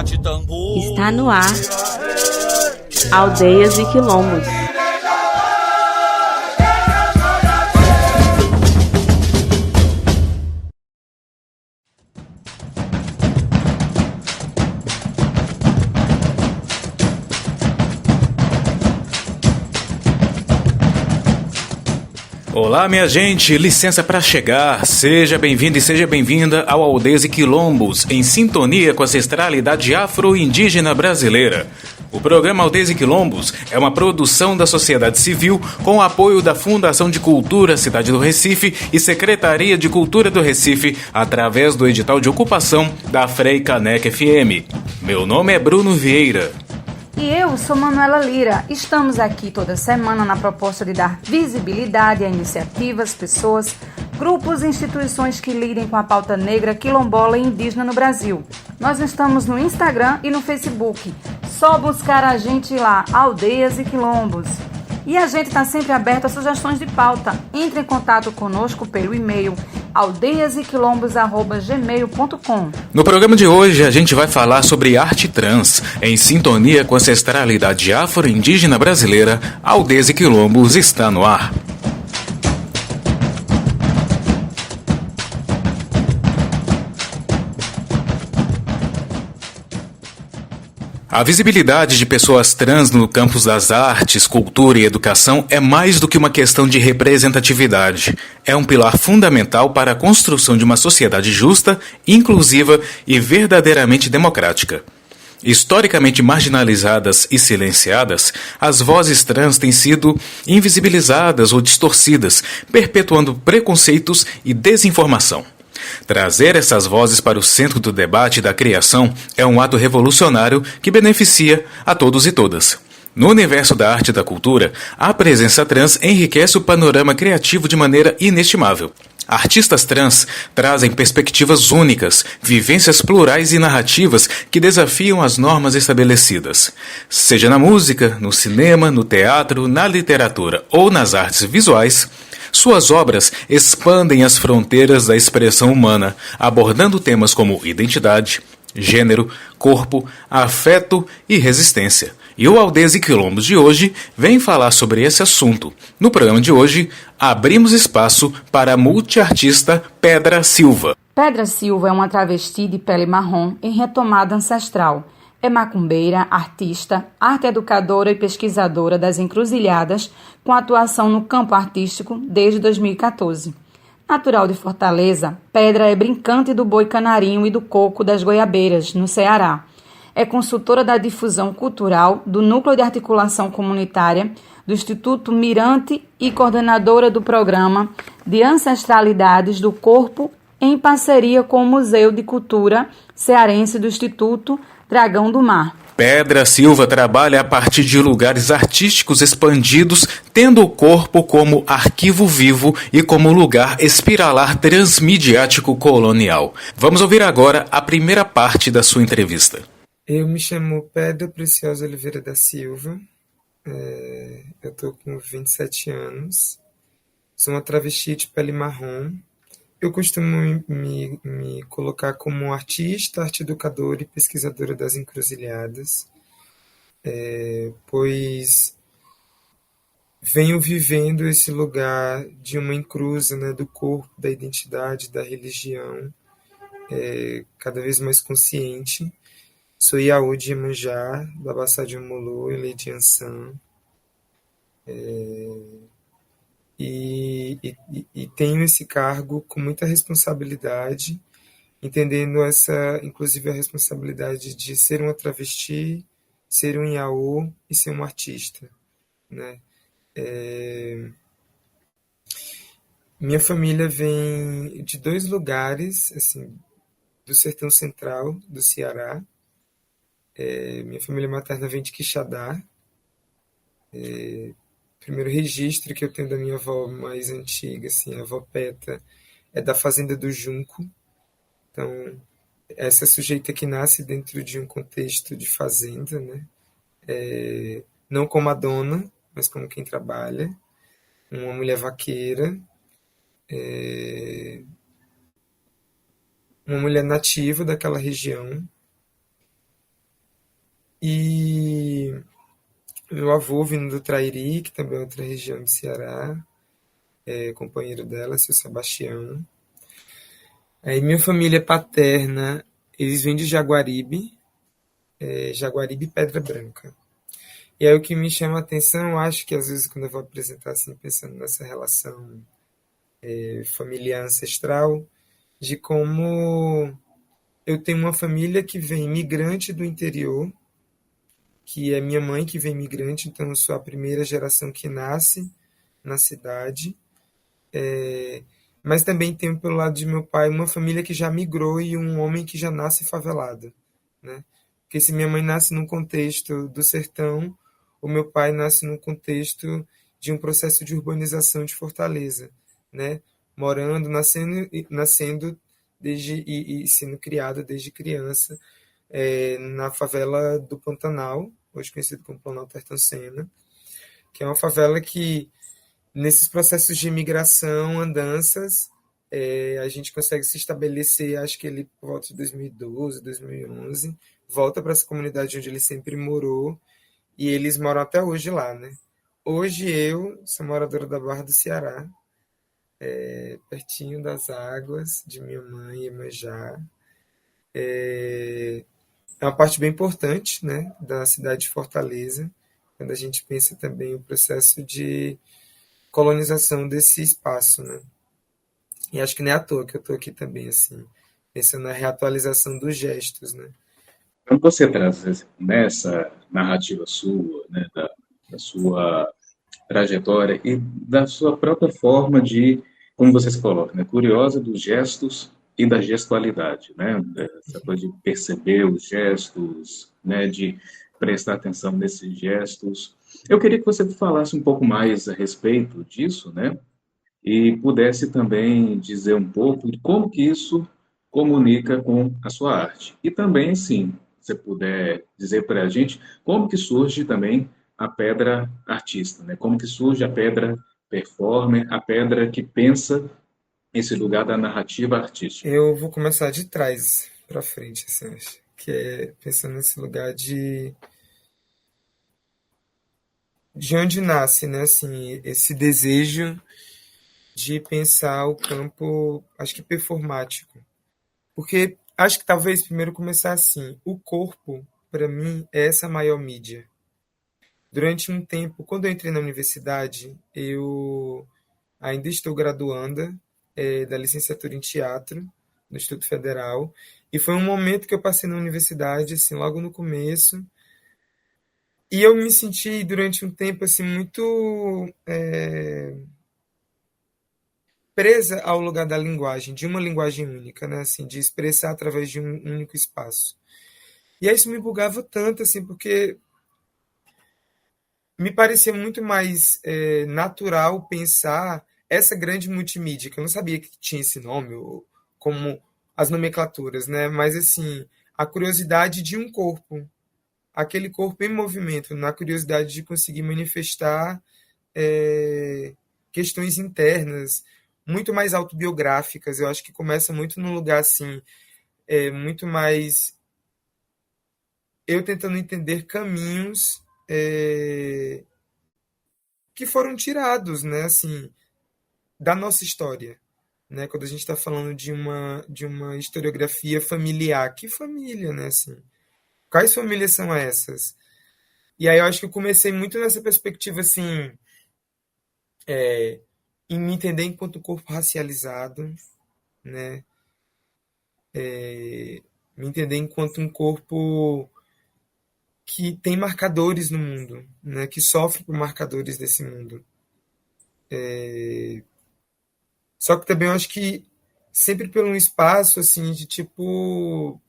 Está no ar, Aldeias e Quilombos. Olá, minha gente, licença para chegar. Seja bem-vindo e seja bem-vinda ao Aldeias e Quilombos, em sintonia com a ancestralidade afro-indígena brasileira. O programa Aldeias e Quilombos é uma produção da sociedade civil com o apoio da Fundação de Cultura Cidade do Recife e Secretaria de Cultura do Recife através do edital de ocupação da Frei Caneca FM. Meu nome é Bruno Vieira. E eu sou Manuela Lira. Estamos aqui toda semana na proposta de dar visibilidade a iniciativas, pessoas, grupos e instituições que lidem com a pauta negra, quilombola e indígena no Brasil. Nós estamos no Instagram e no Facebook. Só buscar a gente lá, Aldeias e Quilombos. E a gente está sempre aberto a sugestões de pauta. Entre em contato conosco pelo e-mail aldeiasequilombos@gmail.com. No programa de hoje a gente vai falar sobre arte trans. Em sintonia com a ancestralidade afro-indígena brasileira, Aldeias e Quilombos está no ar. A visibilidade de pessoas trans no campo das artes, cultura e educação é mais do que uma questão de representatividade. É um pilar fundamental para a construção de uma sociedade justa, inclusiva e verdadeiramente democrática. Historicamente marginalizadas e silenciadas, as vozes trans têm sido invisibilizadas ou distorcidas, perpetuando preconceitos e desinformação. Trazer essas vozes para o centro do debate e da criação é um ato revolucionário que beneficia a todos e todas. No universo da arte e da cultura, a presença trans enriquece o panorama criativo de maneira inestimável. Artistas trans trazem perspectivas únicas, vivências plurais e narrativas que desafiam as normas estabelecidas. Seja na música, no cinema, no teatro, na literatura ou nas artes visuais, suas obras expandem as fronteiras da expressão humana, abordando temas como identidade, gênero, corpo, afeto e resistência. E o Aldeias e Quilombos de hoje vem falar sobre esse assunto. No programa de hoje, abrimos espaço para a multiartista Pedra Silva. Pedra Silva é uma travesti de pele marrom em retomada ancestral. É macumbeira, artista, arte educadora e pesquisadora das encruzilhadas, com atuação no campo artístico desde 2014. Natural de Fortaleza, Pedra é brincante do boi canarinho e do coco das goiabeiras, no Ceará. É consultora da difusão cultural do Núcleo de Articulação Comunitária do Instituto Mirante e coordenadora do Programa de Ancestralidades do Corpo em parceria com o Museu de Cultura Cearense do Instituto Dragão do Mar. Pedra Silva trabalha a partir de lugares artísticos expandidos, tendo o corpo como arquivo vivo e como lugar espiralar transmediático colonial. Vamos ouvir agora a primeira parte da sua entrevista. Eu me chamo Pedra Preciosa Oliveira da Silva, eu estou com 27 anos, sou uma travesti de pele marrom. Eu costumo me colocar como artista, arte educadora e pesquisadora das encruzilhadas, pois venho vivendo esse lugar de uma encruza, né, do corpo, da identidade, da religião, cada vez mais consciente. Sou Iaú de Iemanjá, da Baçá de Omolu e Lady Ansan. E tenho esse cargo com muita responsabilidade, entendendo inclusive a responsabilidade de ser uma travesti, ser um Iaú e ser um artista, né? Minha família vem de 2 lugares, assim, do sertão central do Ceará. Minha família materna vem de Quixadá. Primeiro registro que eu tenho da minha avó mais antiga, assim, a avó Peta, é da fazenda do Junco. Então, essa sujeita que nasce dentro de um contexto de fazenda, né? Não como a dona, mas como quem trabalha. Uma mulher vaqueira. Uma mulher nativa daquela região. E meu avô vindo do Trairi, que também é outra região do Ceará, companheiro dela, seu Sebastião. Aí minha família paterna, eles vêm de Jaguaribe, Jaguaribe e Pedra Branca. E aí o que me chama a atenção, eu acho que às vezes quando eu vou apresentar assim, pensando nessa relação familiar ancestral, de como eu tenho uma família que vem migrante do interior, que é minha mãe que vem migrante, então eu sou a primeira geração que nasce na cidade. Mas também tenho pelo lado de meu pai uma família que já migrou e um homem que já nasce favelado, né? Porque se minha mãe nasce num contexto do sertão, o meu pai nasce num contexto de um processo de urbanização de Fortaleza, né? Morando, nascendo desde e sendo criado desde criança na favela do Pantanal, hoje conhecido como Planalto Tertocena, que é uma favela que nesses processos de imigração, andanças, a gente consegue se estabelecer, acho que ele por volta de 2012, 2011, volta para essa comunidade onde ele sempre morou, e eles moram até hoje lá, né? Hoje eu sou moradora da Barra do Ceará, pertinho das águas de minha mãe, Iemanjá. É uma parte bem importante, né, da cidade de Fortaleza, quando a gente pensa também o processo de colonização desse espaço, né? E acho que nem é à toa que eu estou aqui também, assim, pensando na reatualização dos gestos, né? Quando você traz nessa narrativa sua, né, da sua trajetória e da sua própria forma de, como você se coloca, né, curiosa dos gestos e da gestualidade, né, essa coisa de perceber os gestos, né, de prestar atenção nesses gestos. Eu queria que você falasse um pouco mais a respeito disso, né, e pudesse também dizer um pouco de como que isso comunica com a sua arte. E também, sim, se você puder dizer para a gente como que surge também a pedra artista, né? Como que surge a pedra performer, a pedra que pensa esse lugar da narrativa artística. Eu vou começar de trás para frente, assim, acho, que é pensando nesse lugar de onde nasce, né, assim, esse desejo de pensar o campo, acho que performático. Porque acho que talvez primeiro começar assim, o corpo, para mim, é essa maior mídia. Durante um tempo, quando eu entrei na universidade, eu ainda estou graduanda da licenciatura em teatro no Instituto Federal, e foi um momento que eu passei na universidade, assim, logo no começo, e eu me senti durante um tempo assim muito presa ao lugar da linguagem, de uma linguagem única, né, assim, de expressar através de um único espaço. E aí isso me bugava tanto, assim, porque me parecia muito mais natural pensar essa grande multimídia, que eu não sabia que tinha esse nome, ou como as nomenclaturas, né? Mas, assim, a curiosidade de um corpo, aquele corpo em movimento, na curiosidade de conseguir manifestar questões internas, muito mais autobiográficas. Eu acho que começa muito num lugar, assim, muito mais eu tentando entender caminhos que foram tirados, né, assim, da nossa história, né? Quando a gente está falando de uma historiografia familiar, que família, né, assim? Quais famílias são essas? E aí eu acho que eu comecei muito nessa perspectiva, assim, em me entender enquanto corpo racializado, né? Me entender enquanto um corpo que tem marcadores no mundo, né? Que sofre por marcadores desse mundo. Só que também eu acho que sempre por um espaço assim de tipo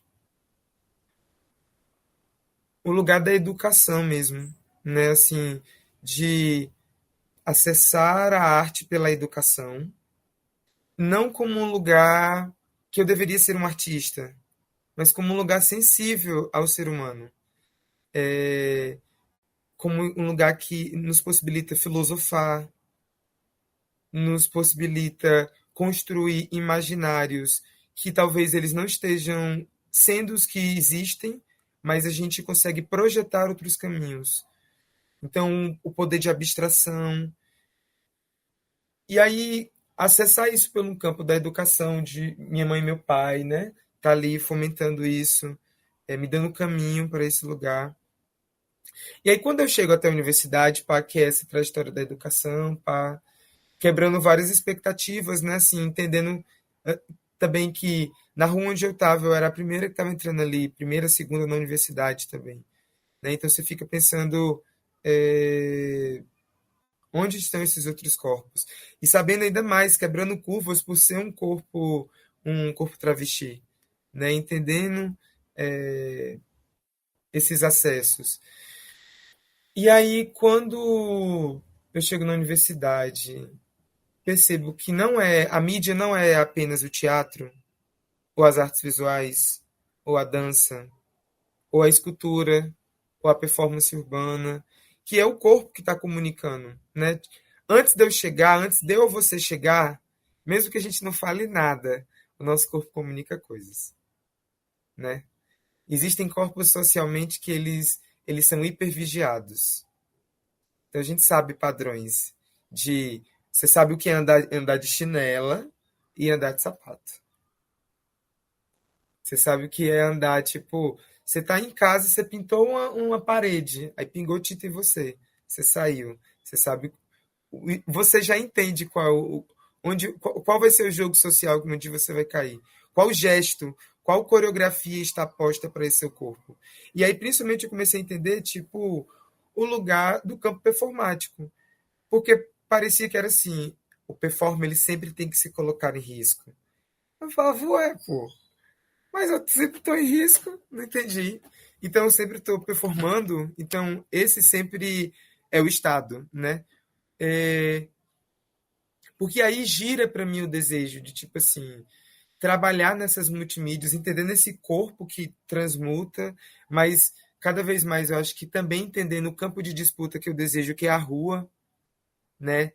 o lugar da educação mesmo, né? Assim, de acessar a arte pela educação, não como um lugar que eu deveria ser um artista, mas como um lugar sensível ao ser humano, como um lugar que nos possibilita filosofar, nos possibilita construir imaginários que talvez eles não estejam sendo os que existem, mas a gente consegue projetar outros caminhos. Então, o poder de abstração. E aí, acessar isso pelo campo da educação de minha mãe e meu pai, né? Tá ali fomentando isso, me dando caminho para esse lugar. E aí, quando eu chego até a universidade, pá, que é essa trajetória da educação, pá, quebrando várias expectativas, né? Assim, entendendo também que na rua onde eu estava, eu era a primeira que estava entrando ali, primeira, segunda na universidade também. Né? Então, você fica pensando onde estão esses outros corpos? E sabendo ainda mais, quebrando curvas por ser um corpo travesti, né? Entendendo esses acessos. E aí, quando eu chego na universidade, percebo que a mídia não é apenas o teatro, ou as artes visuais, ou a dança, ou a escultura, ou a performance urbana, que é o corpo que está comunicando, né? Antes de eu chegar, antes de eu ou você chegar, mesmo que a gente não fale nada, o nosso corpo comunica coisas, né? Existem corpos socialmente que eles são hipervigiados. Então a gente sabe padrões você sabe o que é andar de chinela e andar de sapato. Você sabe o que é andar, tipo, você tá em casa, você pintou uma parede, aí pingou tinta em você. Você saiu. Você sabe. Você já entende qual vai ser o jogo social onde você vai cair. Qual gesto, qual coreografia está posta para esse seu corpo. E aí, principalmente, eu comecei a entender, tipo, o lugar do campo performático. Porque parecia que era assim, o performer ele sempre tem que se colocar em risco. Eu falava, ué, pô, mas eu sempre estou em risco, não entendi. Então, eu sempre estou performando, então esse sempre é o estado, né? Porque aí gira para mim o desejo de, tipo assim, trabalhar nessas multimídias, entendendo esse corpo que transmuta, mas cada vez mais eu acho que também entendendo o campo de disputa que eu desejo, que é a rua, né?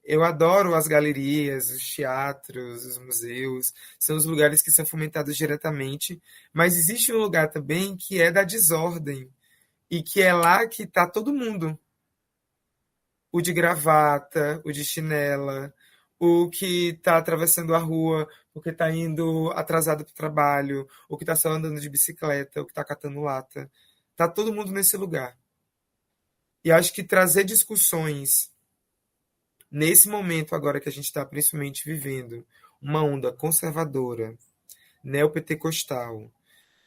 Eu adoro as galerias, os teatros, os museus, são os lugares que são fomentados diretamente, mas existe um lugar também que é da desordem, e que é lá que está todo mundo. O de gravata, o de chinela, o que está atravessando a rua porque está indo atrasado para o trabalho, o que está só andando de bicicleta, o que está catando lata. Está todo mundo nesse lugar. E acho que trazer discussões nesse momento agora que a gente está principalmente vivendo uma onda conservadora, neopentecostal,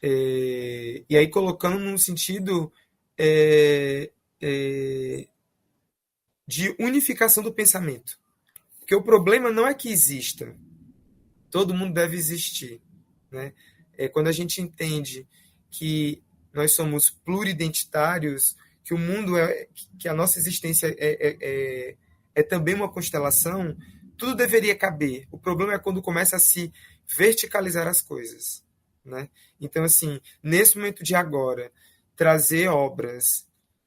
e aí colocando num sentido de unificação do pensamento. Porque o problema não é que exista. Todo mundo deve existir. Né? Quando a gente entende que nós somos pluridentitários, que o mundo que a nossa existência é também uma constelação, tudo deveria caber. O problema é quando começa a se verticalizar as coisas. Né? Então, assim, nesse momento de agora, trazer obras,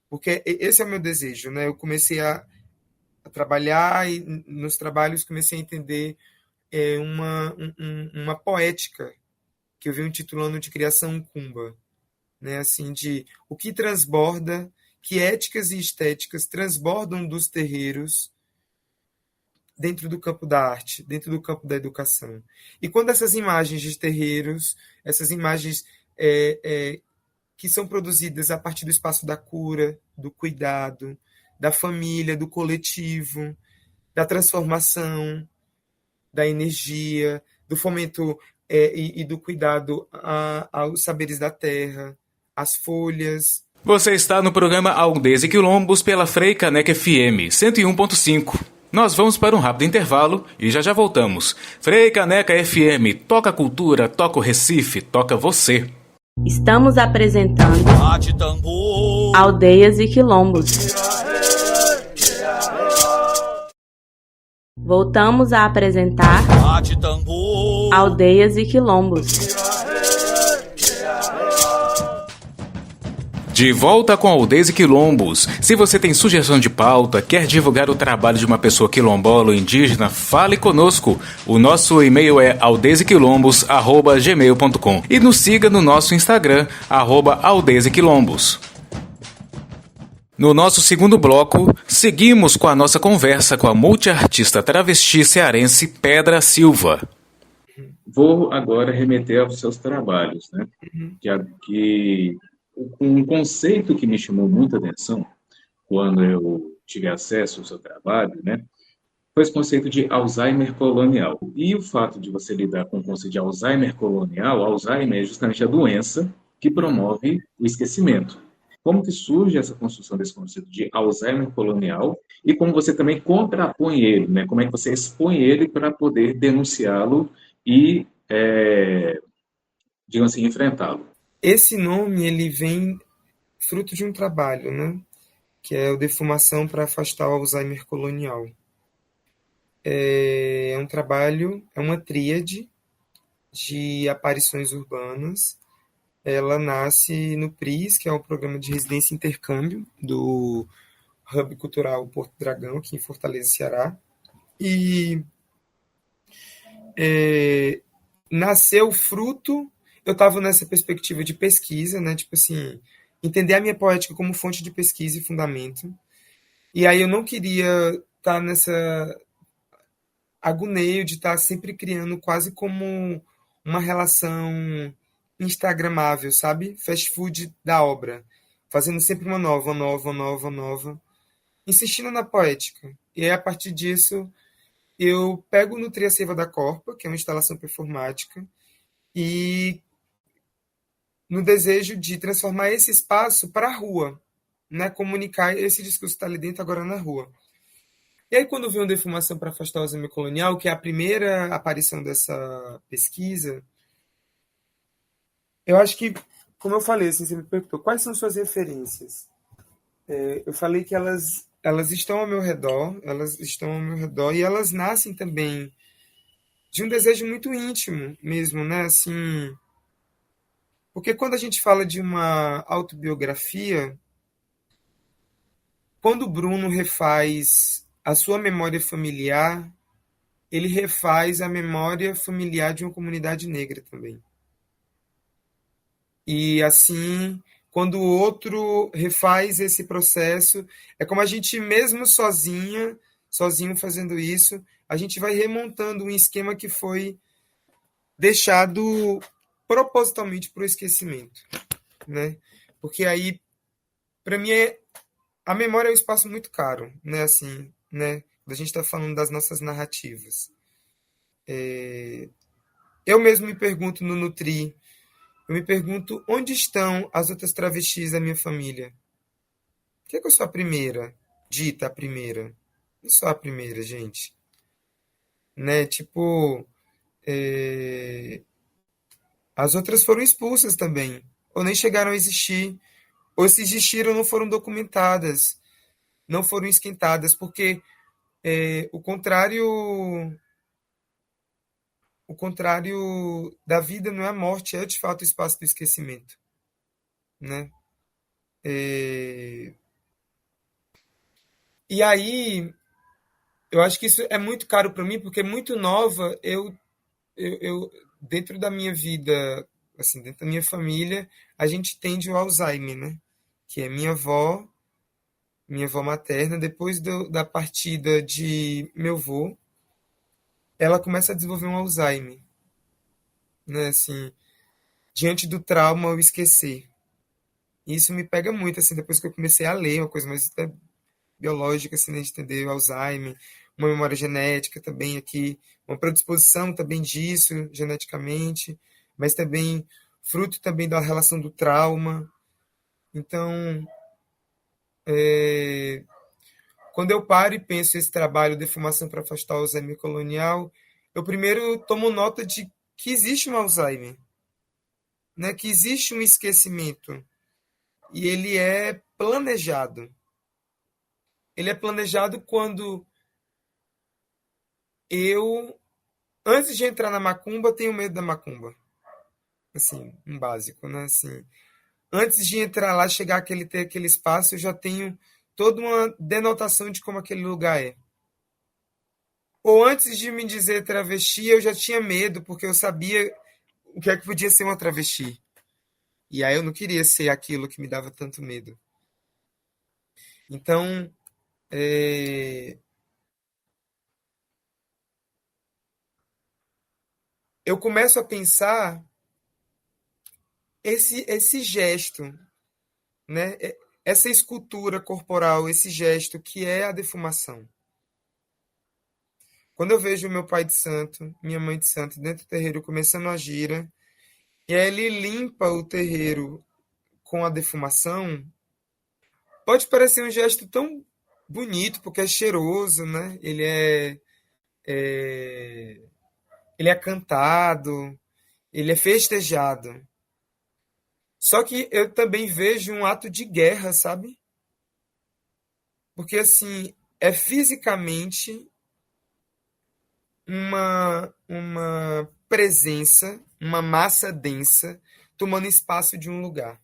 porque esse é o meu desejo. Né? Eu comecei a trabalhar e nos trabalhos comecei a entender uma poética que eu venho intitulando de criação cumba. Né? Assim, de o que transborda, que éticas e estéticas transbordam dos terreiros dentro do campo da arte, dentro do campo da educação. E quando essas imagens de terreiros, essas imagens que são produzidas a partir do espaço da cura, do cuidado, da família, do coletivo, da transformação, da energia, do fomento e do cuidado aos saberes da terra, às folhas. Você está no programa Aldeias e Quilombos pela Frei Caneca FM 101.5. Nós vamos para um rápido intervalo e já voltamos. Frei Caneca FM, toca cultura, toca o Recife, toca você. Estamos apresentando Aldeias e Quilombos. Voltamos a apresentar Aldeias e Quilombos. De volta com Aldez e Quilombos. Se você tem sugestão de pauta, quer divulgar o trabalho de uma pessoa quilombola ou indígena, fale conosco. O nosso e-mail é aldezequilombos@gmail.com e nos siga no nosso Instagram, @aldezequilombos. No nosso segundo bloco, seguimos com a nossa conversa com a multiartista travesti cearense Pedra Silva. Vou agora remeter aos seus trabalhos, né? Que um conceito que me chamou muita atenção quando eu tive acesso ao seu trabalho, né, foi esse conceito de Alzheimer colonial. E o fato de você lidar com o conceito de Alzheimer colonial, Alzheimer é justamente a doença que promove o esquecimento. Como que surge essa construção desse conceito de Alzheimer colonial e como você também contrapõe ele, né? Como é que você expõe ele para poder denunciá-lo e, digamos assim, enfrentá-lo? Esse nome, ele vem fruto de um trabalho, né? Que é o Defumação para Afastar o Alzheimer Colonial. É um trabalho, é uma tríade de aparições urbanas. Ela nasce no PRIS, que é o Programa de Residência e Intercâmbio do Hub Cultural Porto Dragão, aqui em Fortaleza, Ceará. E nasceu fruto, eu estava nessa perspectiva de pesquisa, né? Tipo assim, entender a minha poética como fonte de pesquisa e fundamento. E aí eu não queria estar nessa agoneio de estar sempre criando quase como uma relação instagramável, sabe? Fast food da obra. Fazendo sempre uma nova. Insistindo na poética. E aí, a partir disso, eu pego no Nutria Seiva da Corpa, que é uma instalação performática, e no desejo de transformar esse espaço para a rua, né? Comunicar esse discurso que está ali dentro agora na rua. E aí, quando veio uma Defumação para Afastar o Alzheimer Colonial, que é a primeira aparição dessa pesquisa, eu acho que, como eu falei, assim, você me perguntou, quais são suas referências? Eu falei que elas estão ao meu redor, e elas nascem também de um desejo muito íntimo mesmo, né? Assim, porque quando a gente fala de uma autobiografia, quando o Bruno refaz a sua memória familiar, ele refaz a memória familiar de uma comunidade negra também. E assim, quando o outro refaz esse processo, é como a gente mesmo sozinho fazendo isso, a gente vai remontando um esquema que foi deixado propositalmente para o esquecimento, né? Porque aí, para mim, a memória é um espaço muito caro, né? Assim, né? Quando a gente está falando das nossas narrativas. Eu mesmo me pergunto no Nutri, eu me pergunto onde estão as outras travestis da minha família? Por que eu sou a primeira? Dita a primeira. Não sou a primeira, gente. Né? Tipo, as outras foram expulsas também. Ou nem chegaram a existir. Ou se existiram, não foram documentadas. Não foram esquentadas. Porque o contrário da vida não é a morte, é de fato o espaço do esquecimento. Né? E aí, eu acho que isso é muito caro para mim, porque muito nova, eu dentro da minha vida, assim, dentro da minha família, a gente tende o Alzheimer, né? Que é minha avó materna, depois da partida de meu avô, ela começa a desenvolver um Alzheimer, né? Assim, diante do trauma, eu esquecer. E isso me pega muito, assim, depois que eu comecei a ler, uma coisa mais biológica, assim, né, de entender o Alzheimer, uma memória genética também aqui, uma predisposição também disso, geneticamente, mas também fruto também da relação do trauma. Então, quando eu paro e penso esse trabalho, Defumação para Afastar o Alzheimer Colonial, eu primeiro tomo nota de que existe um Alzheimer, né? Que existe um esquecimento, e ele é planejado. Ele é planejado quando eu, antes de entrar na macumba, tenho medo da macumba. Assim, um básico, né? Assim, antes de entrar lá, ter aquele espaço, eu já tenho toda uma denotação de como aquele lugar é. Ou antes de me dizer travesti, eu já tinha medo, porque eu sabia o que é que podia ser uma travesti. E aí eu não queria ser aquilo que me dava tanto medo. Então, eu começo a pensar esse gesto, né? Essa escultura corporal, esse gesto que é a defumação. Quando eu vejo meu pai de santo, minha mãe de santo dentro do terreiro começando a gira, e aí ele limpa o terreiro com a defumação, pode parecer um gesto tão bonito, porque é cheiroso, né? Ele é cantado, ele é festejado. Só que eu também vejo um ato de guerra, sabe? Porque, assim, é fisicamente uma presença, uma massa densa tomando espaço de um lugar.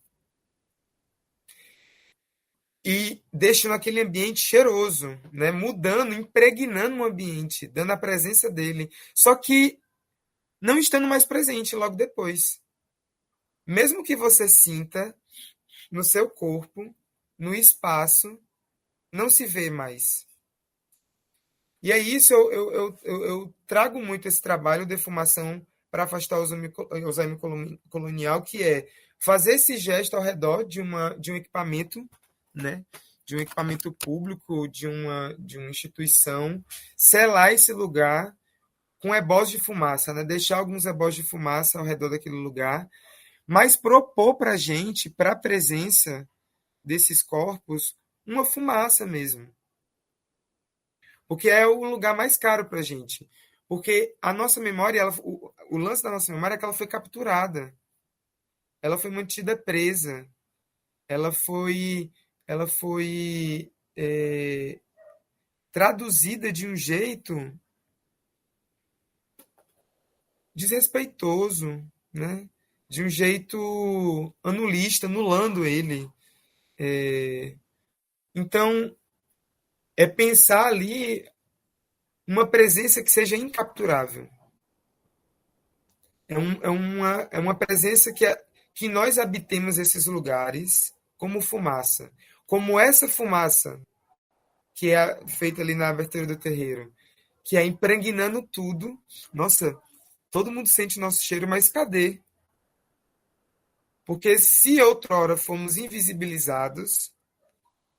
E deixando aquele ambiente cheiroso, né? Mudando, impregnando o ambiente, dando a presença dele. Só que não estando mais presente logo depois. Mesmo que você sinta no seu corpo, no espaço, não se vê mais. E é isso, eu trago muito esse trabalho de defumação para afastar o Alzheimer colonial, que é fazer esse gesto ao redor de um equipamento, né? De um equipamento público, de uma instituição, selar esse lugar com ebós de fumaça, né? Deixar alguns ebós de fumaça ao redor daquele lugar, mas propor para a gente, para a presença desses corpos, uma fumaça mesmo. Porque é o lugar mais caro para a gente. Porque a nossa memória, o lance da nossa memória é que ela foi capturada. Ela foi mantida presa. Ela foi traduzida de um jeito desrespeitoso, né? De um jeito anulista, anulando ele. Então, é pensar ali uma presença que seja incapturável. É uma presença que nós habitemos esses lugares como fumaça. Como essa fumaça que é feita ali na abertura do terreiro, que é impregnando tudo. Nossa, todo mundo sente o nosso cheiro, mas cadê? Porque se outrora fomos invisibilizados,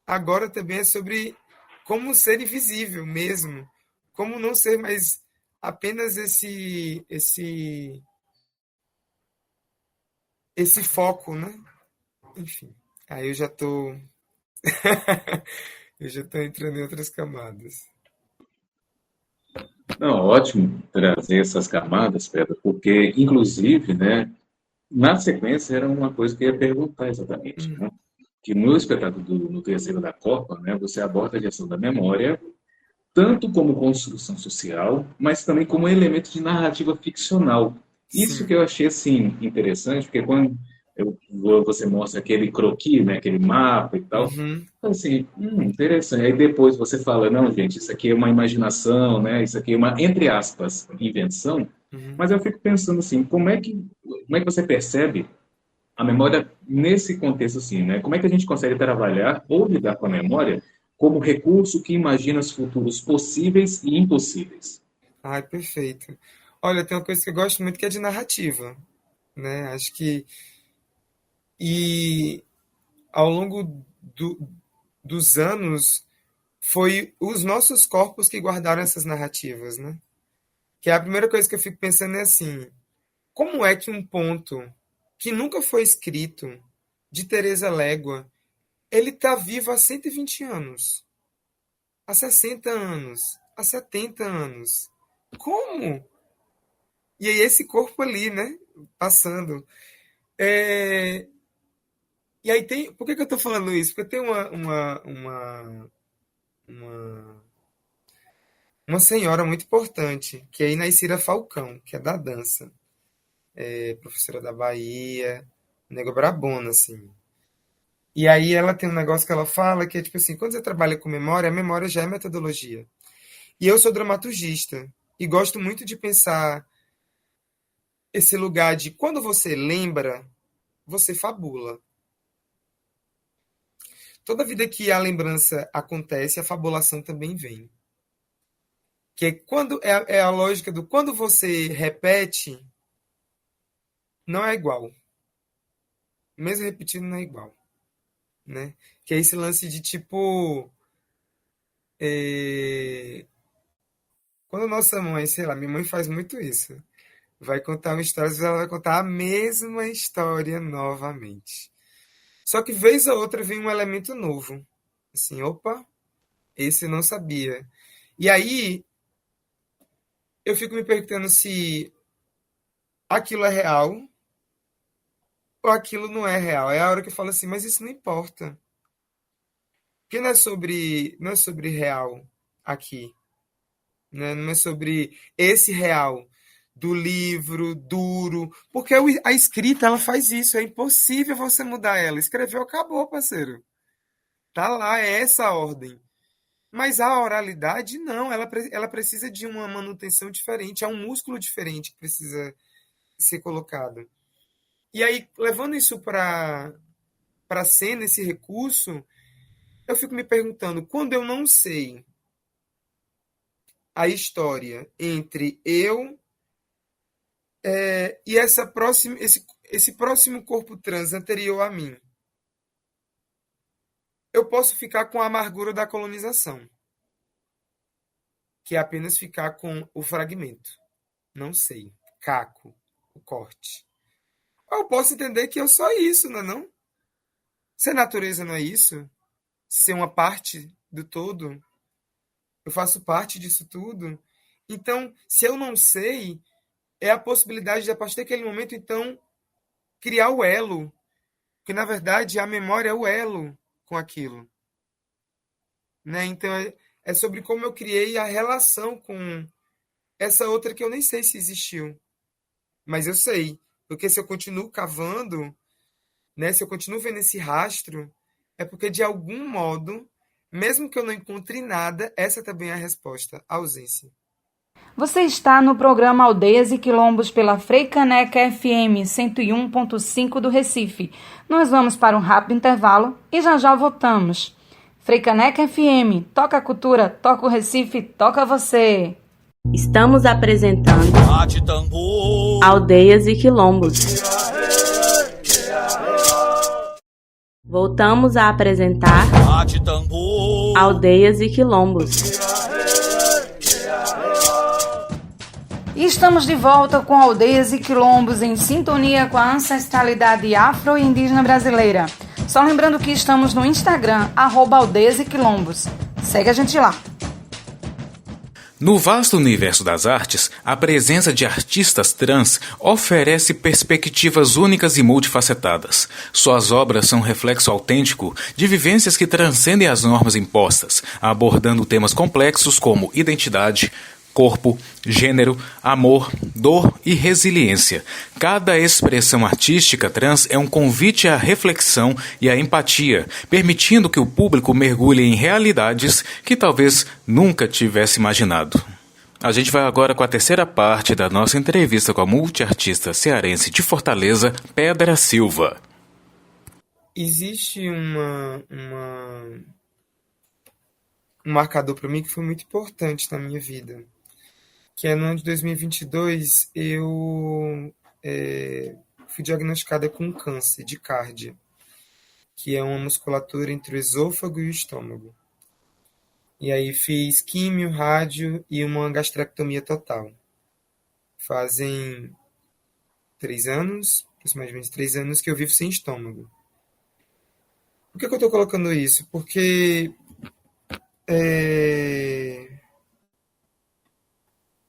agora também é sobre como ser invisível mesmo. Como não ser mais apenas esse foco, né? Enfim, aí eu já tô eu já tô entrando em outras camadas. Não, ótimo trazer essas camadas, Pedro, porque, inclusive, né, na sequência era uma coisa que eu ia perguntar exatamente, né? Que no espetáculo no terceiro da Copa, né, você aborda a questão da memória, tanto como construção social, mas também como elemento de narrativa ficcional. Isso Sim. que eu achei assim interessante, porque quando você mostra aquele croquis, né, aquele mapa e tal, Uhum. assim, interessante. Aí depois você fala, não, gente, isso aqui é uma imaginação, né? Isso aqui é uma, entre aspas, invenção. Uhum. Mas eu fico pensando assim, como é que você percebe a memória nesse contexto assim, né? Como é que a gente consegue trabalhar ou lidar com a memória como recurso que imagina os futuros possíveis e impossíveis? Ai, perfeito. Olha, tem uma coisa que eu gosto muito que é de narrativa, né? Acho que e ao longo dos anos foi os nossos corpos que guardaram essas narrativas, né? Que a primeira coisa que eu fico pensando é assim, como é que um ponto que nunca foi escrito de Teresa Légua, ele está vivo há 120 anos, há 60 anos, há 70 anos? Como? E aí esse corpo ali, né? Passando. É, E aí tem. Por que eu estou falando isso? Porque tem uma, uma senhora muito importante, que é a Inaicira Falcão, que é da dança. É professora da Bahia, Nego brabona, assim. E aí ela tem um negócio que ela fala que é tipo assim, quando você trabalha com memória, a memória já é metodologia. E eu sou dramaturgista e gosto muito de pensar esse lugar de quando você lembra, você fabula. Toda vida que a lembrança acontece, a fabulação também vem. Que é quando é a lógica do quando você repete, não é igual. Mesmo repetindo, não é igual. Né? Que é esse lance de tipo. Quando nossa mãe, sei lá, minha mãe faz muito isso. Vai contar uma história, às vezes ela vai contar a mesma história novamente. Só que vez ou outra vem um elemento novo. Assim, opa, esse eu não sabia. E aí eu fico me perguntando se aquilo é real ou aquilo não é real. É a hora que eu falo assim, mas isso não importa. Porque não é sobre real aqui. Né? Não é sobre esse real do livro duro. Porque a escrita, ela faz isso. É impossível você mudar ela. Escreveu, acabou, parceiro. Tá lá, é essa a ordem. Mas a oralidade, não. Ela precisa de uma manutenção diferente. É um músculo diferente que precisa ser colocado. E aí, levando isso para a cena, esse recurso, eu fico me perguntando, quando eu não sei a história entre eu e esse próximo corpo trans anterior a mim, eu posso ficar com a amargura da colonização, que é apenas ficar com o fragmento. Não sei. Caco, o corte. Ou eu posso entender que eu sou isso, não é não? Ser natureza não é isso? Ser uma parte do todo? Eu faço parte disso tudo? Então, se eu não sei, é a possibilidade de, a partir daquele momento, então, criar o elo. Porque, na verdade, a memória é o elo com aquilo. Né? Então, é sobre como eu criei a relação com essa outra que eu nem sei se existiu. Mas eu sei. Porque se eu continuo cavando, né, se eu continuo vendo esse rastro, é porque, de algum modo, mesmo que eu não encontre nada, essa também é a resposta, a ausência. Você está no programa Aldeias e Quilombos pela Freicaneca FM 101.5 do Recife. Nós vamos para um rápido intervalo e já voltamos. Freicaneca FM, toca a cultura, toca o Recife, toca você. Estamos apresentando Aldeias e Quilombos. Voltamos a apresentar Aldeias e Quilombos. E estamos de volta com Aldeias e Quilombos em sintonia com a ancestralidade afro e indígena brasileira. Só lembrando que estamos no Instagram, @Aldeias e Quilombos. Segue a gente lá. No vasto universo das artes, a presença de artistas trans oferece perspectivas únicas e multifacetadas. Suas obras são um reflexo autêntico de vivências que transcendem as normas impostas, abordando temas complexos como identidade, corpo, gênero, amor, dor e resiliência. Cada expressão artística trans é um convite à reflexão e à empatia, permitindo que o público mergulhe em realidades que talvez nunca tivesse imaginado. A gente vai agora com a terceira parte da nossa entrevista com a multiartista cearense de Fortaleza, Pedra Silva. Existe um marcador para mim que foi muito importante na minha vida, que é no ano de 2022, eu fui diagnosticada com um câncer de cárdia, que é uma musculatura entre o esôfago e o estômago. E aí fiz químio, rádio e uma gastrectomia total. Fazem 3 anos, aproximadamente 3 anos, que eu vivo sem estômago. Por que eu estou colocando isso? Porque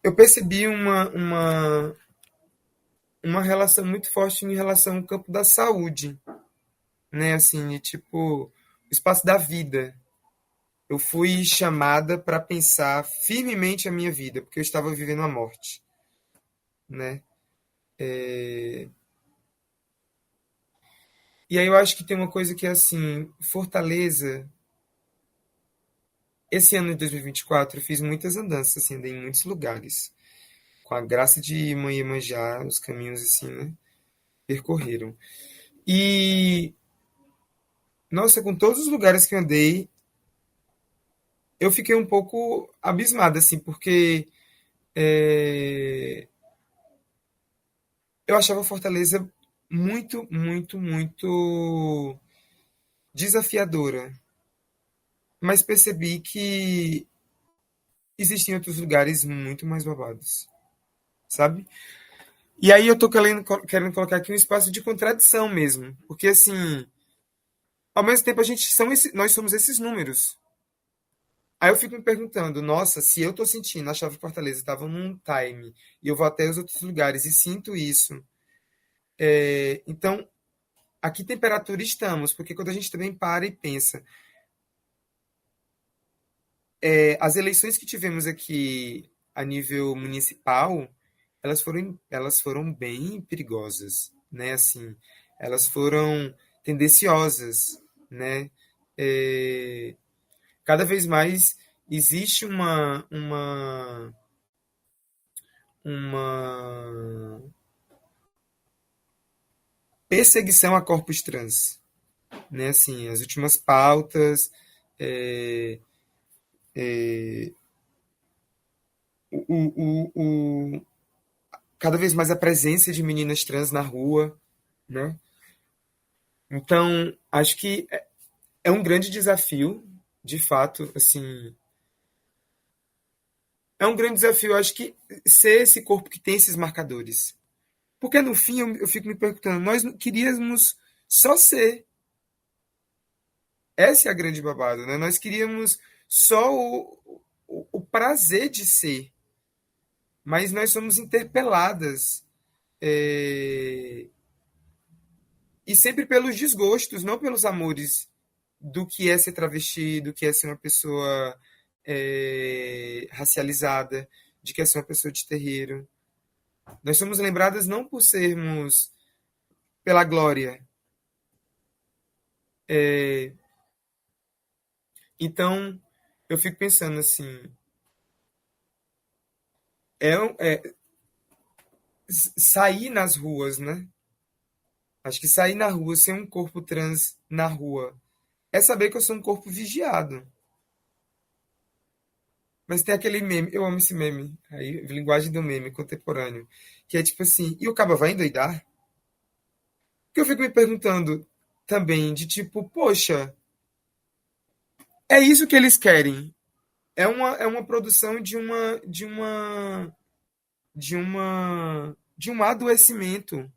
eu percebi uma relação muito forte em relação ao campo da saúde, né? Assim, tipo, o espaço da vida. Eu fui chamada para pensar firmemente a minha vida, porque eu estava vivendo a morte, né? E aí eu acho que tem uma coisa que é assim, Fortaleza, esse ano de 2024 eu fiz muitas andanças, assim, andei em muitos lugares. Com a graça de Mãe Iemanjá, os caminhos assim, né, percorreram. E, nossa, com todos os lugares que eu andei, eu fiquei um pouco abismado, assim, porque eu achava Fortaleza muito, muito, muito desafiadora. Mas percebi que existem outros lugares muito mais babados, sabe? E aí eu tô querendo colocar aqui um espaço de contradição mesmo. Porque, assim, ao mesmo tempo nós somos esses números. Aí eu fico me perguntando, nossa, se eu tô sentindo, achava que Fortaleza estava num time, e eu vou até os outros lugares e sinto isso. Então, a que temperatura estamos? Porque quando a gente também para e pensa, as eleições que tivemos aqui a nível municipal, elas foram bem perigosas, né? Assim, elas foram tendenciosas, né? É, cada vez mais existe uma perseguição a corpos trans, né? Assim, as últimas pautas, é, o, cada vez mais a presença de meninas trans na rua, né? Então, acho que é um grande desafio, de fato, assim, é um grande desafio, acho que ser esse corpo que tem esses marcadores. Porque no fim eu fico me perguntando, nós queríamos só ser. Essa é a grande babada, né? Nós queríamos só o prazer de ser, mas nós somos interpeladas e sempre pelos desgostos, não pelos amores do que é ser travesti, do que é ser uma pessoa racializada, de que é ser uma pessoa de terreiro. Nós somos lembradas não por sermos pela glória. Então, eu fico pensando assim, é sair nas ruas, né? Acho que sair na rua, ser um corpo trans na rua, é saber que eu sou um corpo vigiado. Mas tem aquele meme, eu amo esse meme, aí, linguagem do meme contemporâneo, que é tipo assim, e o caba vai endoidar? Que eu fico me perguntando também, de tipo, poxa, é isso que eles querem. É uma produção de um adoecimento,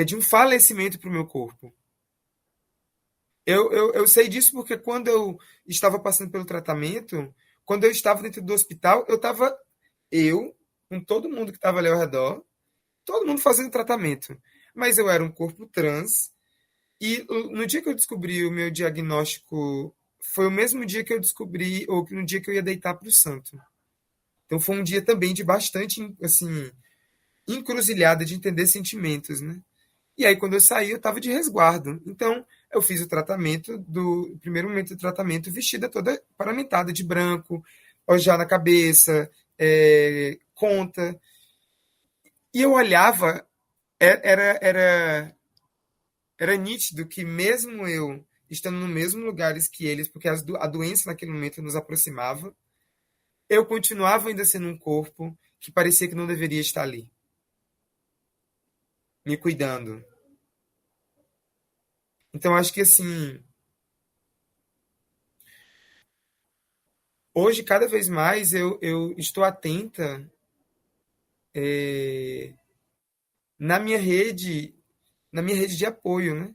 de um falecimento para o meu corpo. Eu sei disso porque quando eu estava passando pelo tratamento, quando eu estava dentro do hospital, eu, com todo mundo que estava ali ao redor, todo mundo fazendo tratamento. Mas eu era um corpo trans, e no dia que eu descobri o meu diagnóstico, foi o mesmo dia que eu descobri, ou no dia que eu ia deitar para o santo. Então foi um dia também de bastante, assim, encruzilhada de entender sentimentos, né? E aí, quando eu saí, eu estava de resguardo. Então, eu fiz o primeiro momento do tratamento, vestida toda paramentada de branco, já na cabeça, conta. E eu olhava, era nítido que mesmo eu estando no mesmo lugares que eles, porque a doença naquele momento nos aproximava, eu continuava ainda sendo um corpo que parecia que não deveria estar ali, me cuidando. Então, acho que assim, hoje, cada vez mais, eu estou atenta na minha rede, na minha rede de apoio, né?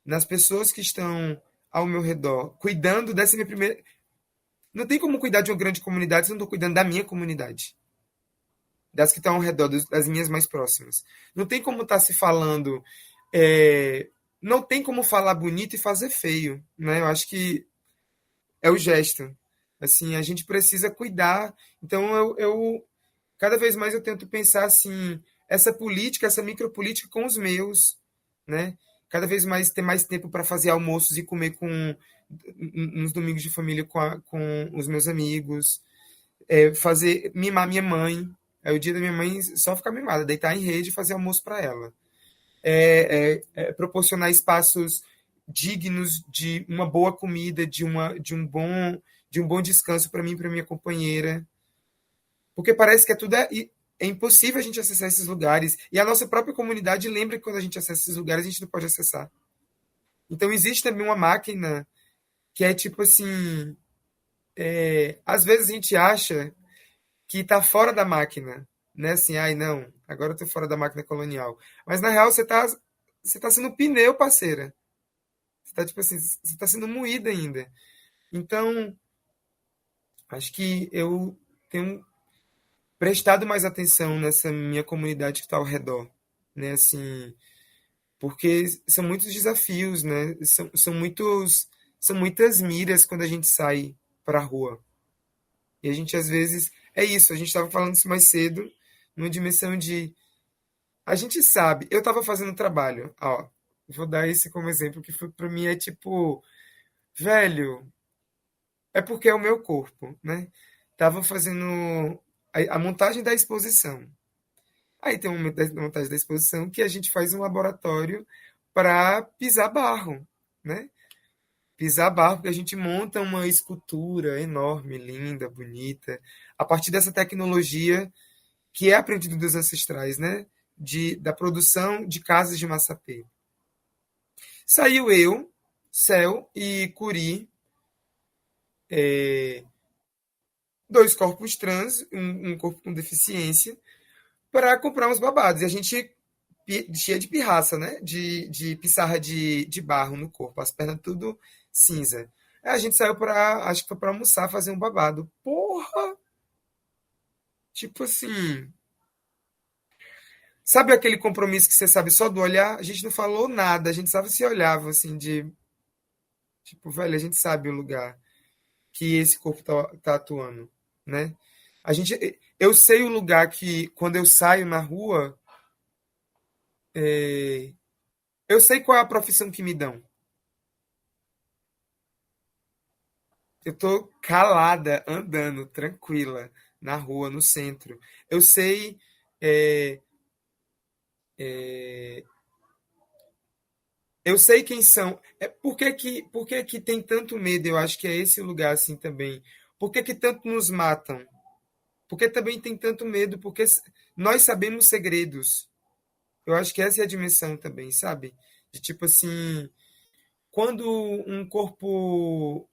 Nas pessoas que estão ao meu redor, cuidando dessa minha primeira. Não tem como cuidar de uma grande comunidade se eu não estou cuidando da minha comunidade, das que estão ao redor, das minhas mais próximas. Não tem como estar se falando. Não tem como falar bonito e fazer feio, né? Eu acho que é o gesto. Assim, a gente precisa cuidar. Então, cada vez mais eu tento pensar assim, essa política, essa micropolítica com os meus, né? cada vez mais ter mais tempo para fazer almoços e comer nos domingos de família com os meus amigos, mimar minha mãe. É o dia da minha mãe só ficar mimada, deitar em rede e fazer almoço para ela. Proporcionar espaços dignos de uma boa comida, de um bom descanso para mim e para minha companheira. Porque parece que é impossível a gente acessar esses lugares. E a nossa própria comunidade lembra que quando a gente acessa esses lugares, a gente não pode acessar. Então, existe também uma máquina que é tipo assim... às vezes a gente acha que está fora da máquina. Né? Assim, ai, não, agora eu estou fora da máquina colonial. Mas, na real, você tá sendo pneu, parceira. Você tá, tipo assim, você tá sendo moída ainda. Então, acho que eu tenho prestado mais atenção nessa minha comunidade que está ao redor, né? Assim, porque são muitos desafios, né? São muitas miras quando a gente sai para a rua. E a gente, às vezes, é isso, a gente estava falando isso mais cedo, numa dimensão de... A gente sabe, eu estava fazendo um trabalho, ó, vou dar esse como exemplo, que para mim é tipo, velho, é porque é o meu corpo, né? Tava fazendo a montagem da exposição. Aí tem um momento da montagem da exposição que a gente faz um laboratório para pisar barro, né? Pisar barro, porque a gente monta uma escultura enorme, linda, bonita, a partir dessa tecnologia que é aprendida dos ancestrais, né? Da produção de casas de massapê. Saiu eu, Céu e Curi, dois corpos trans, um corpo com deficiência, para comprar uns babados. E a gente, cheia de pirraça, né? De pissarra de barro no corpo, as pernas tudo cinza. Aí a gente saiu acho que foi para almoçar, fazer um babado. Porra! Tipo assim... Sabe aquele compromisso que você sabe só do olhar? A gente não falou nada, a gente sabe se olhava, assim, tipo, velho, a gente sabe o lugar que esse corpo tá atuando, né? Eu sei o lugar que, quando eu saio na rua, eu sei qual é a profissão que me dão. Eu tô calada, andando, tranquila, na rua, no centro. Eu sei... Eu sei quem são. Por que que tem tanto medo? Eu acho que é esse lugar assim também. Por que que tanto nos matam? Porque também tem tanto medo, porque nós sabemos segredos. Eu acho que essa é a dimensão também, sabe? De tipo assim, quando um corpo...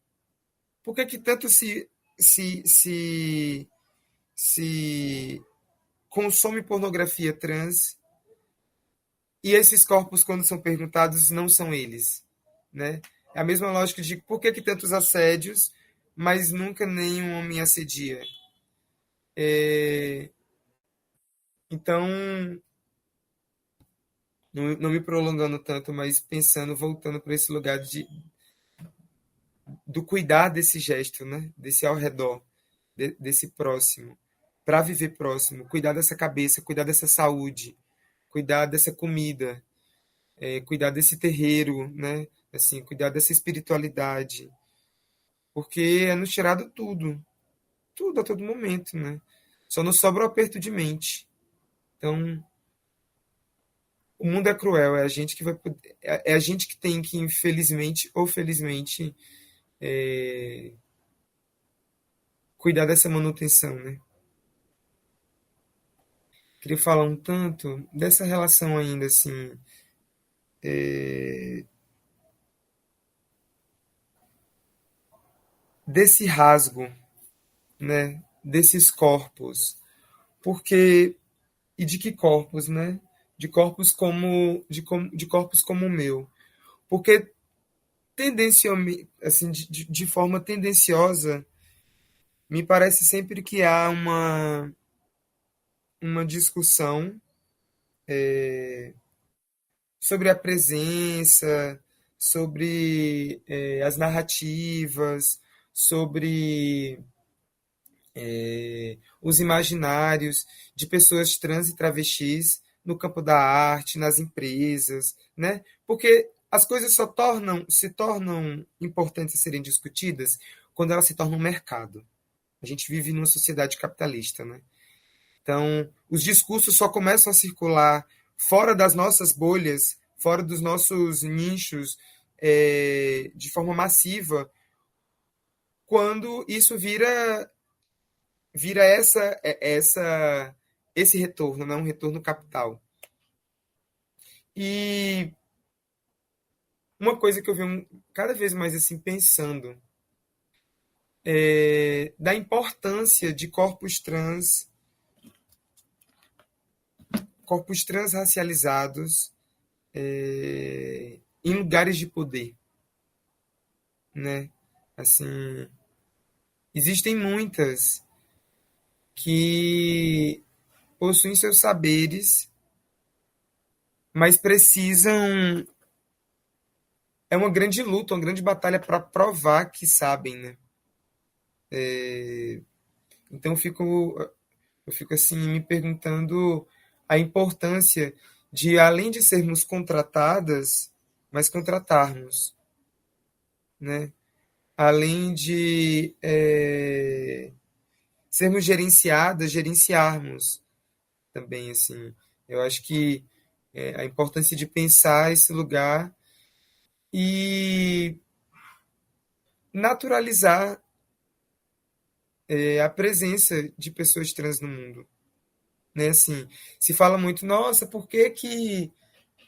Por que que tanto se consome pornografia trans e esses corpos, quando são perguntados, não são eles, né? É a mesma lógica de por que que tantos assédios, mas nunca nenhum homem assedia. Então, não me prolongando tanto, mas pensando, voltando para esse lugar do cuidar desse gesto, né? Desse ao redor, desse próximo, para viver próximo, cuidar dessa cabeça, cuidar dessa saúde, cuidar dessa comida, cuidar desse terreiro, né? Assim, cuidar dessa espiritualidade, porque é nos tirado tudo a todo momento, né? Só nos sobra o aperto de mente. Então, o mundo é cruel, é a gente que vai poder, é a gente que tem que, infelizmente ou felizmente, cuidar dessa manutenção, né? Queria falar um tanto dessa relação ainda, assim, desse rasgo, né? Desses corpos. Porque, e de que corpos, né? De corpos de corpos como o meu. Porque, tendencialmente, assim, de forma tendenciosa, me parece sempre que há uma discussão sobre a presença, sobre as narrativas, sobre os imaginários de pessoas trans e travestis no campo da arte, nas empresas, né? Porque as coisas se tornam importantes a serem discutidas quando elas se tornam um mercado. A gente vive numa sociedade capitalista, né? Então, os discursos só começam a circular fora das nossas bolhas, fora dos nossos nichos, de forma massiva, quando isso vira esse retorno, né? Um retorno capital. E uma coisa que eu venho cada vez mais assim pensando da importância de corpos transracializados em lugares de poder, né? Assim, existem muitas que possuem seus saberes, mas precisam. É uma grande luta, uma grande batalha para provar que sabem, né? Então eu fico assim me perguntando a importância de, além de sermos contratadas, mas contratarmos, né? Além de sermos gerenciadas, gerenciarmos também, assim. Eu acho que a importância de pensar esse lugar e naturalizar a presença de pessoas trans no mundo, né? Assim, se fala muito, nossa, por que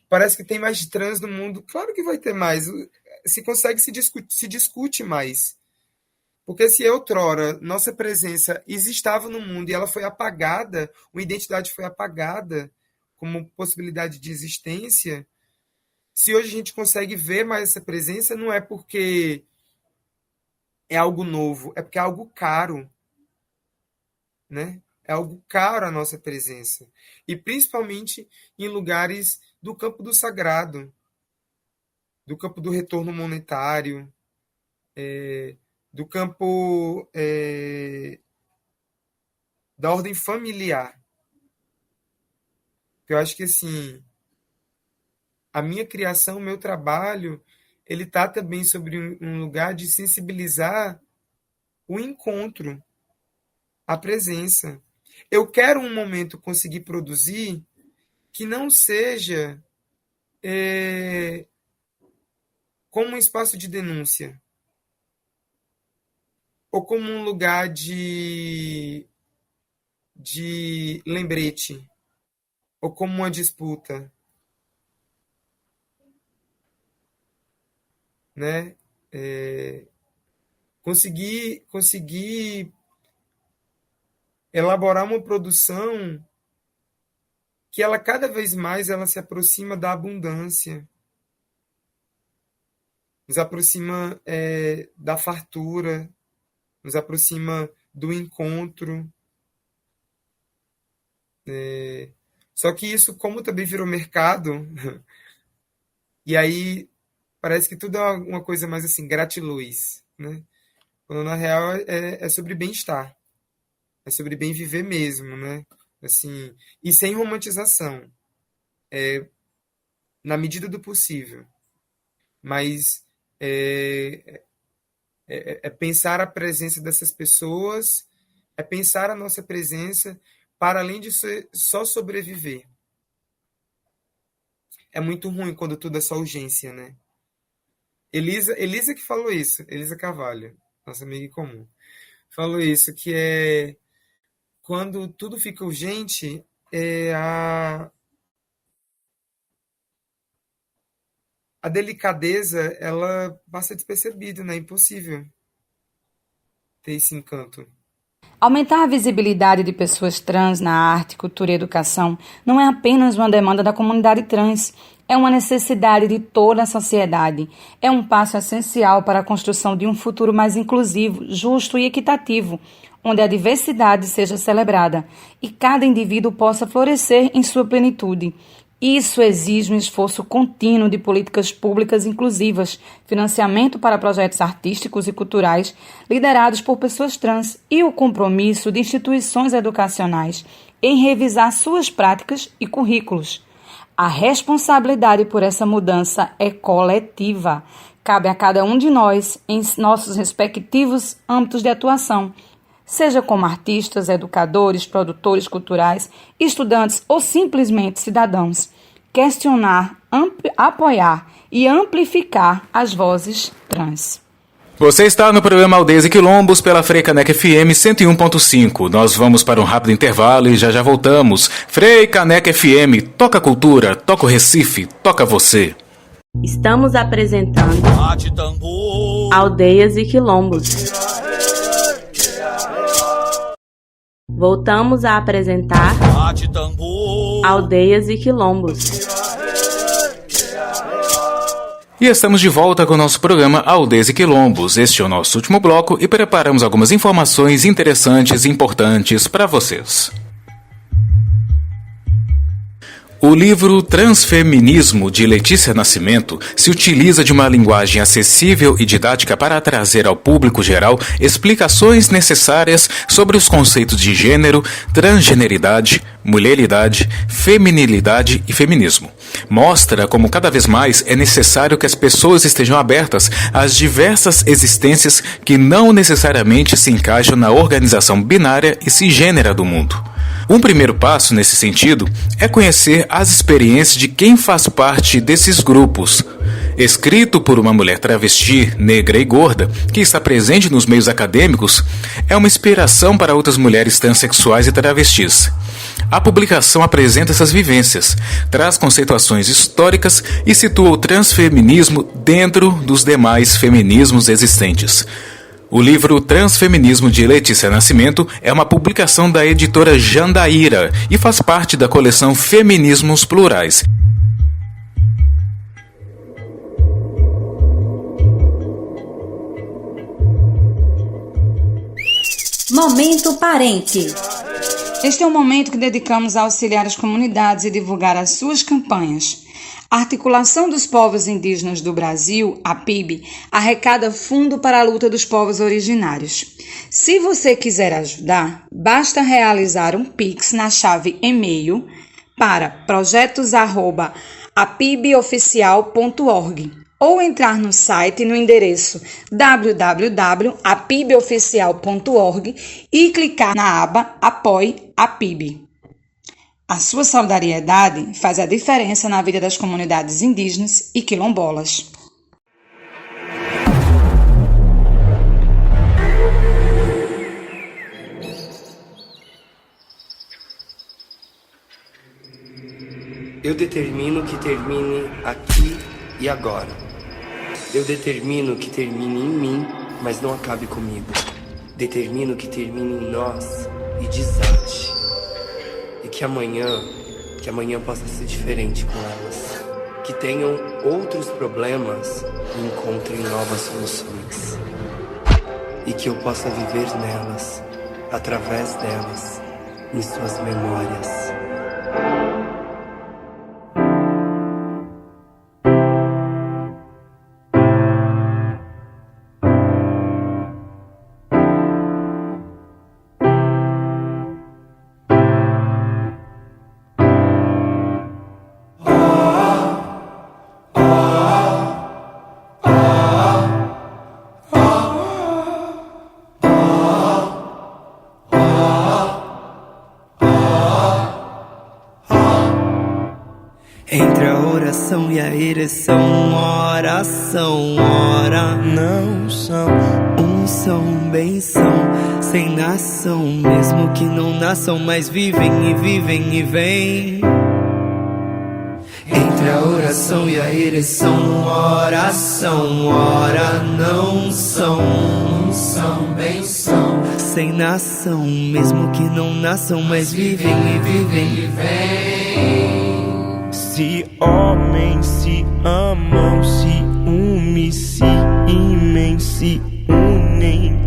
parece que tem mais trans no mundo? Claro que vai ter mais. Se consegue, se discute mais. Porque se outrora nossa presença estava no mundo e ela foi apagada, uma identidade foi apagada como possibilidade de existência, se hoje a gente consegue ver mais essa presença, não é porque é algo novo, é porque é algo caro, né? É algo caro a nossa presença. E principalmente em lugares do campo do sagrado, do campo do retorno monetário, do campo da ordem familiar. Eu acho que assim, a minha criação, o meu trabalho, ele está também sobre um lugar de sensibilizar o encontro, a presença. Eu quero um momento conseguir produzir que não seja como um espaço de denúncia, ou como um lugar de lembrete, ou como uma disputa, né? Conseguir elaborar uma produção que ela cada vez mais ela se aproxima da abundância, nos aproxima da fartura, nos aproxima do encontro. Só que isso, como também virou mercado, e aí parece que tudo é uma coisa mais assim, gratiluz, né? Quando na real é sobre bem-estar, é sobre bem viver mesmo, né? Assim, e sem romantização, na medida do possível, mas pensar a presença dessas pessoas, é pensar a nossa presença para além de só sobreviver. É muito ruim quando tudo é só urgência, né? Elisa que falou isso, Elisa Carvalho, nossa amiga em comum, falou isso, que quando tudo fica urgente, a delicadeza, ela passa despercebida, né? É impossível ter esse encanto. Aumentar a visibilidade de pessoas trans na arte, cultura e educação não é apenas uma demanda da comunidade trans, é uma necessidade de toda a sociedade. É um passo essencial para a construção de um futuro mais inclusivo, justo e equitativo, onde a diversidade seja celebrada e cada indivíduo possa florescer em sua plenitude. Isso exige um esforço contínuo de políticas públicas inclusivas, financiamento para projetos artísticos e culturais liderados por pessoas trans e o compromisso de instituições educacionais em revisar suas práticas e currículos. A responsabilidade por essa mudança é coletiva. Cabe a cada um de nós em nossos respectivos âmbitos de atuação, seja como artistas, educadores, produtores culturais, estudantes ou simplesmente cidadãos, questionar, apoiar e amplificar as vozes trans. Você está no programa Aldeias e Quilombos pela Freicaneca FM 101.5. Nós vamos para um rápido intervalo e já voltamos. Freicaneca FM, toca a cultura, toca o Recife, toca você. Estamos apresentando Aldeias e Quilombos. Voltamos a apresentar Aldeias e Quilombos. E estamos de volta com o nosso programa Aldeias e Quilombos. Este é o nosso último bloco e preparamos algumas informações interessantes e importantes para vocês. O livro Transfeminismo, de Letícia Nascimento, se utiliza de uma linguagem acessível e didática para trazer ao público geral explicações necessárias sobre os conceitos de gênero, transgeneridade, mulheridade, feminilidade e feminismo. Mostra como cada vez mais é necessário que as pessoas estejam abertas às diversas existências que não necessariamente se encaixam na organização binária e cisgênera do mundo. Um primeiro passo nesse sentido é conhecer as experiências de quem faz parte desses grupos. Escrito por uma mulher travesti, negra e gorda, que está presente nos meios acadêmicos, é uma inspiração para outras mulheres transexuais e travestis. A publicação apresenta essas vivências, traz conceituações históricas e situa o transfeminismo dentro dos demais feminismos existentes. O livro Transfeminismo, de Letícia Nascimento, é uma publicação da editora Jandaíra e faz parte da coleção Feminismos Plurais. Momento Parente. Este é um momento que dedicamos a auxiliar as comunidades e divulgar as suas campanhas. A Articulação dos Povos Indígenas do Brasil, a PIB, arrecada fundo para a luta dos povos originários. Se você quiser ajudar, basta realizar um Pix na chave e-mail para projetos@apiboficial.org ou entrar no site no endereço www.apiboficial.org e clicar na aba Apoie a PIB. A sua solidariedade faz a diferença na vida das comunidades indígenas e quilombolas. Eu determino que termine aqui e agora. Eu determino que termine em mim, mas não acabe comigo. Determino que termine em nós e desate. E que amanhã possa ser diferente com elas. Que tenham outros problemas e encontrem novas soluções. E que eu possa viver nelas, através delas, em suas memórias. Entre a oração e a ereção, oração, ora não são, são, bem são, sem nação, mesmo que não nasçam, mas vivem e vêm. Entre a oração e a ereção, oração, ora não são, bem são, sem nação, mesmo que não nasçam, mas vivem e vêm. Se homens se amam, se unem, se imem, se unem.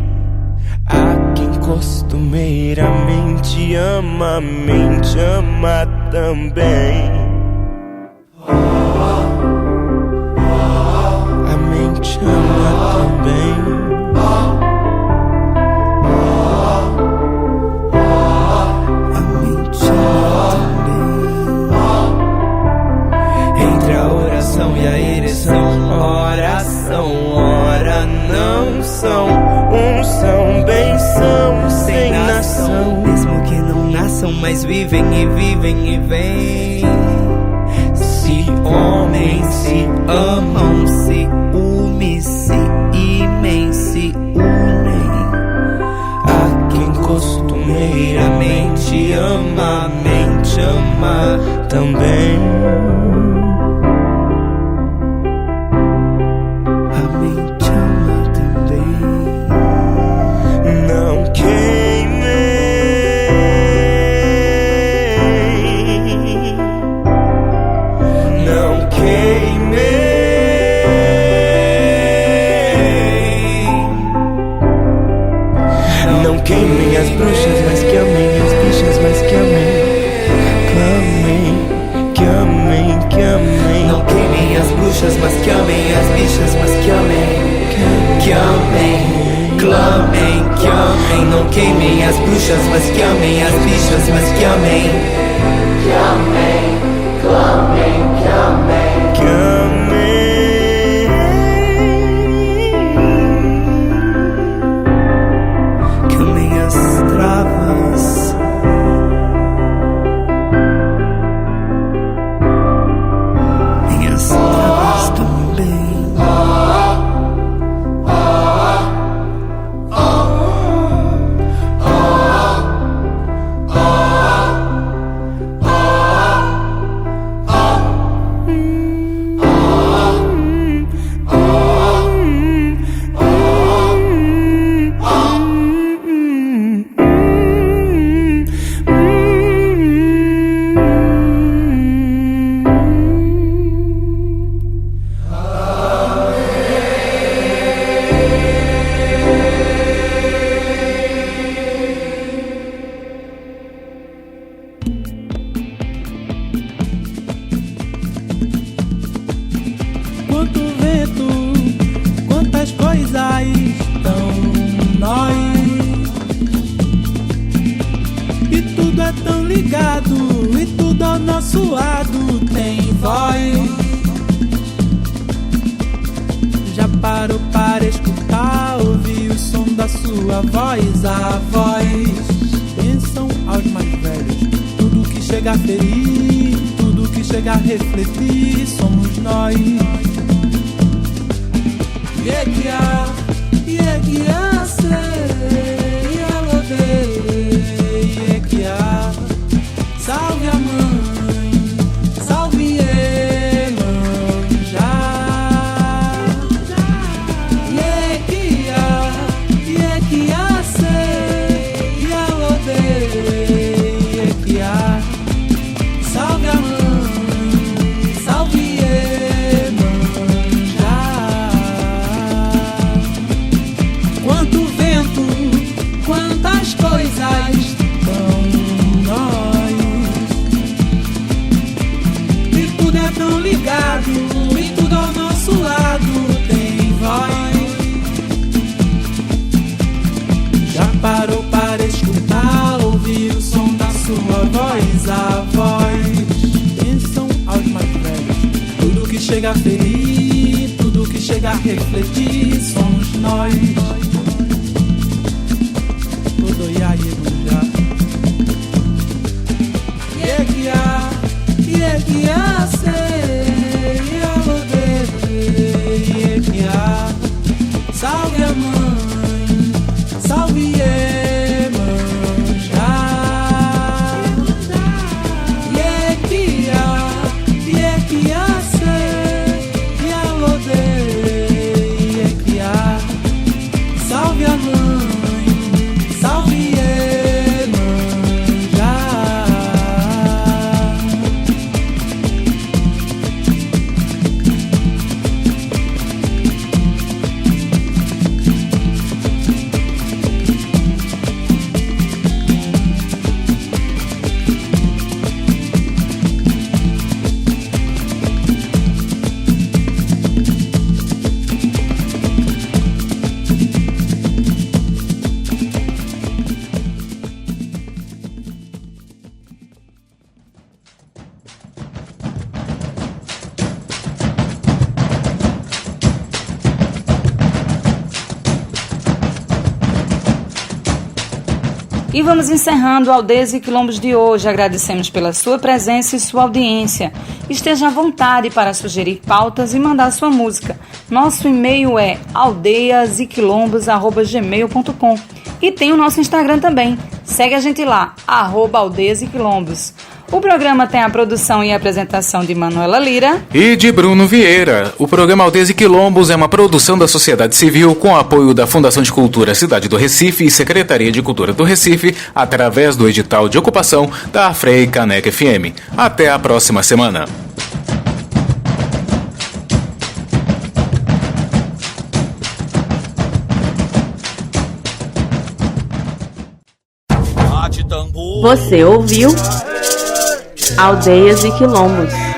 Há quem costumeiramente ama, a mente ama também. A mente ama também. A mente ama também. benção, sem nação. Mesmo que não nasçam, mas vivem e vivem e vêm. Se homens se amam, se unem, se imem, se unem. A quem costumeiramente ama, mente ama também. Queimem as bruxas, mas que amem as bichas, mas que amem. Clamem, que amem, que amem. Não queimem as bruxas, mas que amem as bichas, mas que amem. Que amem, clamem, que amem. Não queimem as bruxas, mas que amem as bichas, mas que amem. Que amem, clamem, que amem. Que amem. E vamos encerrando o Aldeias e Quilombos de hoje. Agradecemos pela sua presença e sua audiência. Esteja à vontade para sugerir pautas e mandar sua música. Nosso e-mail é aldeiasequilombos@gmail.com. E tem o nosso Instagram também. Segue a gente lá, @Aldeias e Quilombos. O programa tem a produção e apresentação de Manuela Lira e de Bruno Vieira. O programa Aldeias e Quilombos é uma produção da sociedade civil com apoio da Fundação de Cultura Cidade do Recife e Secretaria de Cultura do Recife, através do edital de ocupação da Frei Caneca FM. Até a próxima semana. Você ouviu Aldeias e Quilombos.